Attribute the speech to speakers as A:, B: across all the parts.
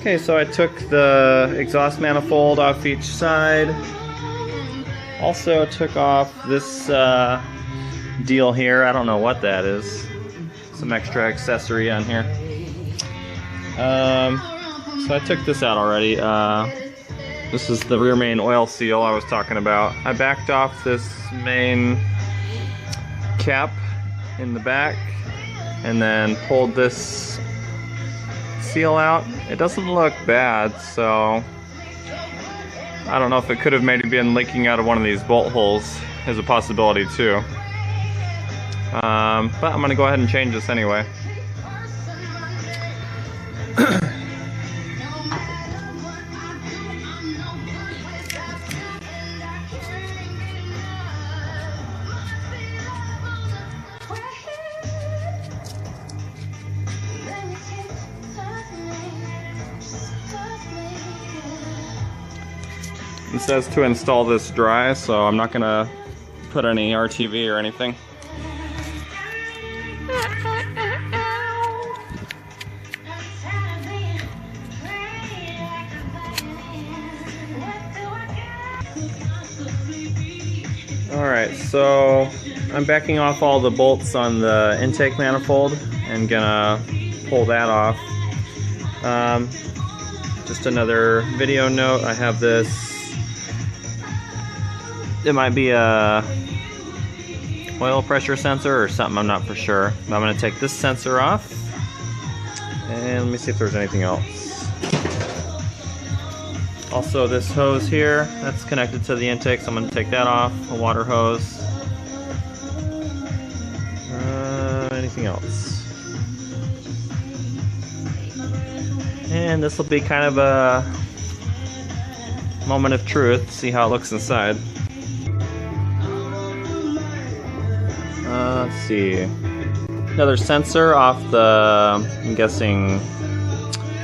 A: Okay, so I took the exhaust manifold off each side. Also took off this deal here. I don't know what that is. Some extra accessory on here. So I took this out already. This is the rear main oil seal I was talking about. I backed off this main cap in the back and then pulled this seal out. It doesn't look bad, so I don't know if it could have maybe been leaking out of one of these bolt holes is a possibility too. But I'm gonna go ahead and change this anyway. It says to install this dry, so I'm not gonna put any RTV or anything. Alright, so I'm backing off all the bolts on the intake manifold and gonna pull that off. Just another video note, I have this. It might be a oil pressure sensor or something, I'm not for sure. But I'm going to take this sensor off and let me see if there's anything else. Also this hose here, that's connected to the intake, so I'm going to take that off. A water hose. Anything else? And this will be kind of a moment of truth, see how it looks inside. Let's see. Another sensor off the, I'm guessing,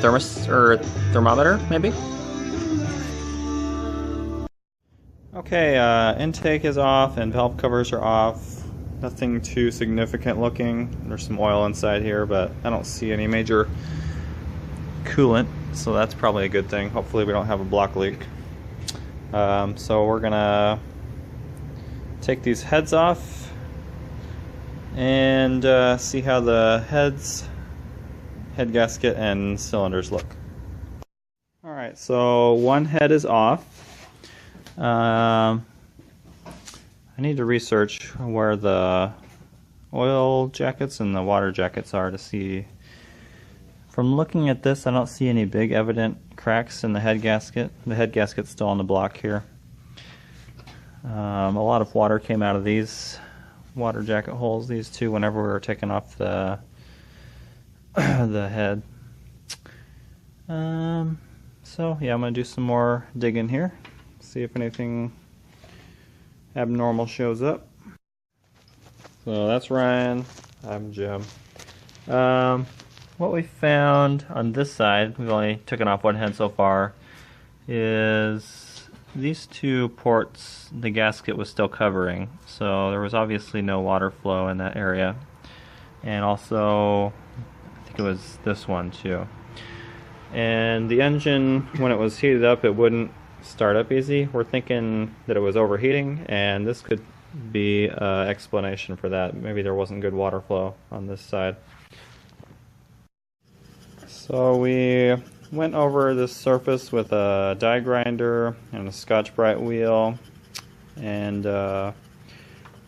A: thermometer, maybe? Okay, intake is off and valve covers are off. Nothing too significant looking. There's some oil inside here, but I don't see any major coolant, so that's probably a good thing. Hopefully we don't have a block leak. So we're gonna take these heads off and see how the head gasket and cylinders look. Alright, so one head is off. I need to research where the oil jackets and the water jackets are to see. From looking at this, I don't see any big evident cracks in the head gasket. The head gasket's still on the block here. A lot of water came out of these water jacket holes, these two, whenever we were taking off the the head. So yeah, I'm gonna do some more digging here, see if anything abnormal shows up. So that's Ryan, I'm Jim. What we found on this side, we've only taken off one head so far, is these two ports the gasket was still covering, so there was obviously no water flow in that area. And also, I think it was this one too. And the engine, when it was heated up, it wouldn't start up easy. We're thinking that it was overheating, and this could be an explanation for that. Maybe there wasn't good water flow on this side. So we went over this surface with a die grinder and a Scotch-Brite wheel, and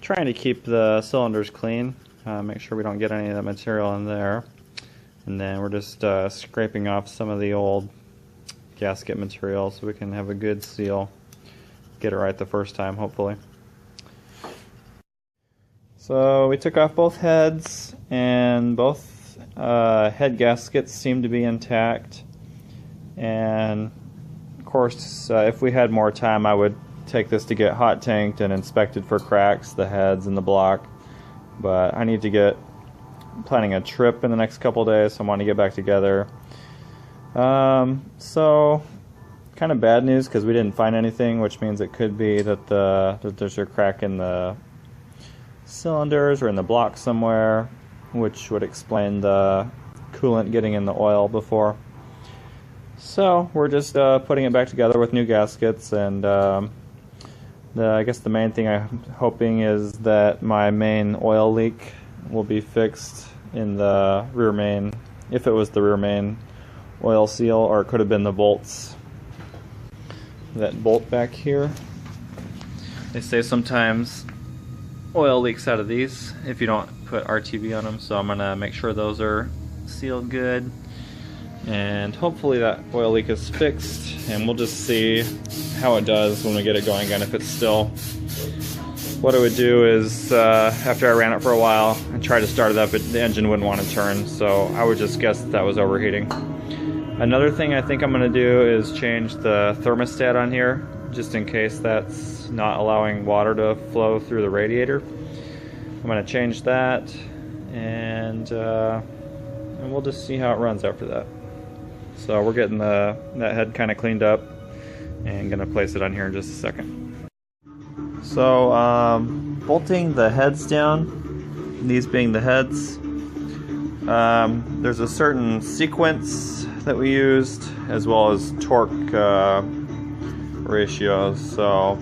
A: trying to keep the cylinders clean, make sure we don't get any of that material in there. And then we're just scraping off some of the old gasket material so we can have a good seal, get it right the first time hopefully. So we took off both heads, and both head gaskets seem to be intact. And of course, if we had more time, I would take this to get hot tanked and inspected for cracks, the heads and the block. But I need to get planning a trip in the next couple days, so I want to get back together. So kind of bad news because we didn't find anything, which means it could be that there's a crack in the cylinders or in the block somewhere, which would explain the coolant getting in the oil before. So we're just putting it back together with new gaskets, and I guess the main thing I'm hoping is that my main oil leak will be fixed in the rear main, if it was the rear main oil seal, or it could have been the bolts. That bolt back here. They say sometimes oil leaks out of these if you don't put RTV on them, so I'm gonna make sure those are sealed good, and hopefully that oil leak is fixed, and we'll just see how it does when we get it going again. If it's still, what I would do is after I ran it for a while and tried to start it up, the engine wouldn't want to turn, so I would just guess that was overheating. Another thing I think I'm going to do is change the thermostat on here, just in case that's not allowing water to flow through the radiator. I'm going to change that, and we'll just see how it runs after that. So we're getting that head kind of cleaned up, and going to place it on here in just a second. So bolting the heads down, these being the heads, there's a certain sequence that we used, as well as torque ratios. So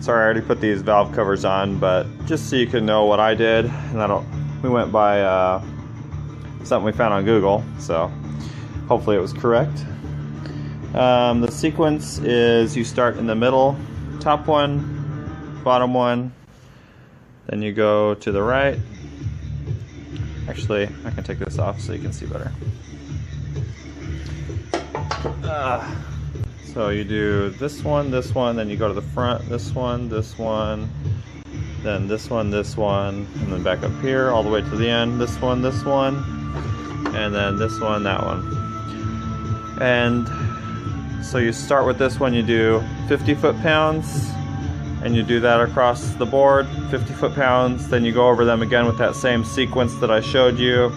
A: sorry, I already put these valve covers on, but just so you can know what I did, and we went by something we found on Google, so hopefully it was correct. The sequence is you start in the middle, top one, bottom one, then you go to the right. Actually, I can take this off so you can see better. So you do this one, then you go to the front, this one, then this one, and then back up here all the way to the end, this one, and then this one, that one. And so you start with this one, you do 50 foot-pounds, and you do that across the board, 50 foot-pounds, then you go over them again with that same sequence that I showed you,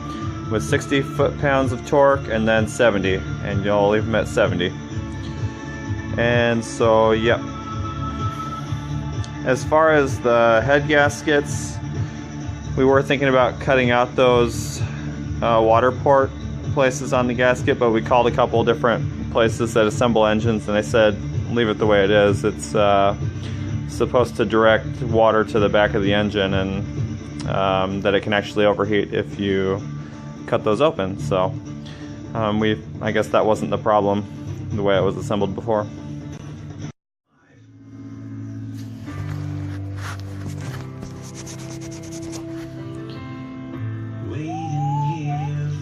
A: with 60 foot-pounds of torque, and then 70, and you'll leave them at 70. And so, yep. As far as the head gaskets, we were thinking about cutting out those water port places on the gasket, but we called a couple different places that assemble engines, and they said leave it the way it is. It's supposed to direct water to the back of the engine, and that it can actually overheat if you cut those open. So I guess that wasn't the problem the way it was assembled before.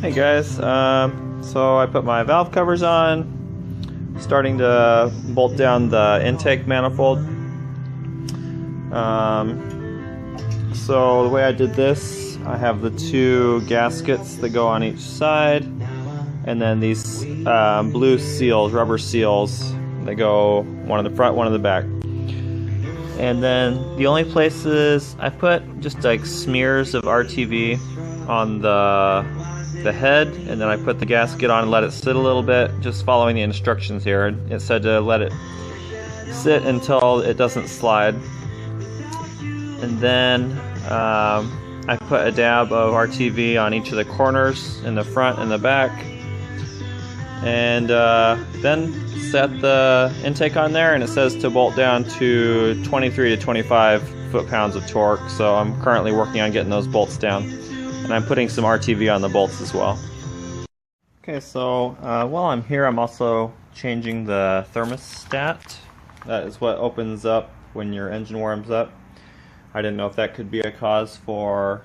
A: Hey guys, so I put my valve covers on, starting to bolt down the intake manifold. So the way I did this, I have the two gaskets that go on each side, and then these blue seals, rubber seals, that go one in the front, one in the back. And then the only places I put just like smears of RTV on the head, and then I put the gasket on and let it sit a little bit, just following the instructions here. It said to let it sit until it doesn't slide. And then I put a dab of RTV on each of the corners in the front and the back, and then set the intake on there, and it says to bolt down to 23 to 25 foot-pounds of torque. So I'm currently working on getting those bolts down, and I'm putting some RTV on the bolts as well. Okay, so while I'm here, I'm also changing the thermostat. That is what opens up when your engine warms up. I didn't know if that could be a cause for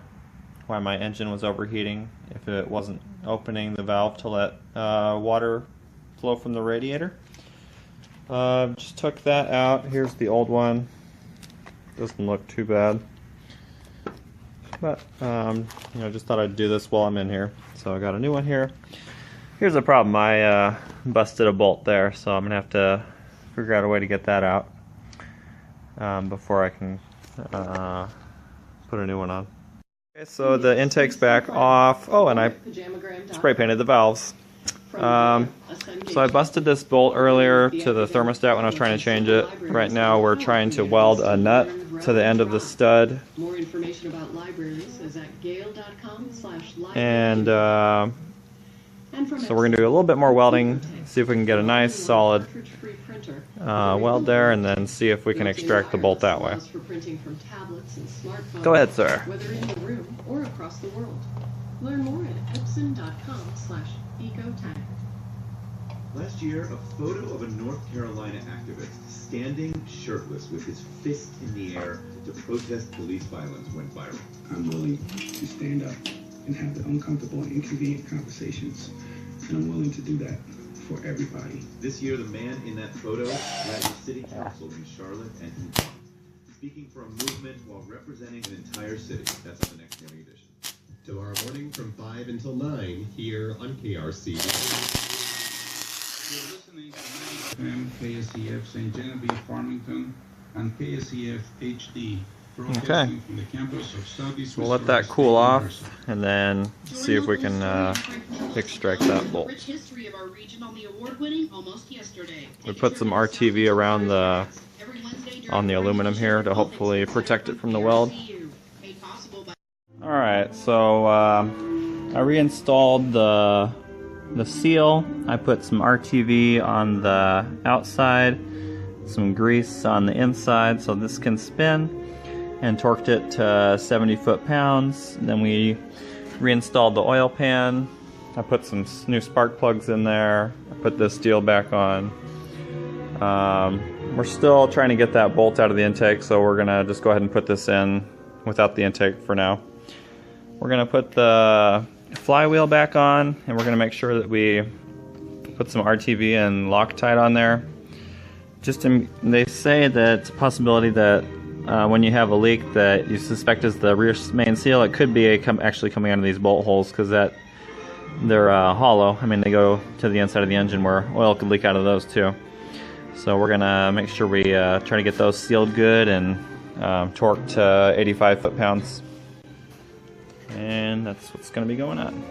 A: why my engine was overheating, if it wasn't opening the valve to let water flow from the radiator. Just took that out. Here's the old one. Doesn't look too bad, but just thought I'd do this while I'm in here. So I got a new one here. Here's the problem. I busted a bolt there, so I'm gonna have to figure out a way to get that out before I can put a new one on. Okay, so the intake's back off. Oh, and I spray painted the valves. So I busted this bolt earlier to the thermostat when I was trying to change it. Right now we're trying to weld a nut to the end of the stud.
B: More information about libraries is at gale.com/libraries.
A: And So we're going to do a little bit more welding, see if we can get a nice solid weld there, and then see if we can extract the bolt that way. Go ahead, sir.
B: Whether in the room or across the world. Learn more at epson.com/ecotag.
C: Last year, a photo of a North Carolina activist standing shirtless with his fist in the air to protest police violence went viral.
D: I'm willing to stand up and have the uncomfortable and inconvenient conversations, and I'm willing to do that for everybody.
C: This year, the man in that photo led the city council in Charlotte, and he won, speaking for a movement while representing an entire city. That's on the next morning edition.
E: Tomorrow morning from 5 until 9 here on KRC.
D: You're listening to 90 FM, KSEF St. Genevieve, Farmington, and KSEF HD.
A: Okay.
D: From the campus of Southeast
A: We'll let that cool off and then see if we can extract that bolt. We put some RTV around on the aluminum here to hopefully protect it from the weld. Alright, so I reinstalled the seal. I put some RTV on the outside, some grease on the inside so this can spin, and torqued it to 70 foot-pounds. Then we reinstalled the oil pan. I put some new spark plugs in there. I put this steel back on. We're still trying to get that bolt out of the intake, so we're gonna just go ahead and put this in without the intake for now. We're gonna put the flywheel back on, and we're gonna make sure that we put some RTV and Loctite on there. They say that it's a possibility that when you have a leak that you suspect is the rear main seal, it could be actually coming out of these bolt holes because they're hollow. I mean, they go to the inside of the engine where oil could leak out of those too. So we're gonna make sure we try to get those sealed good and torqued to 85 foot-pounds. And that's what's gonna be going on.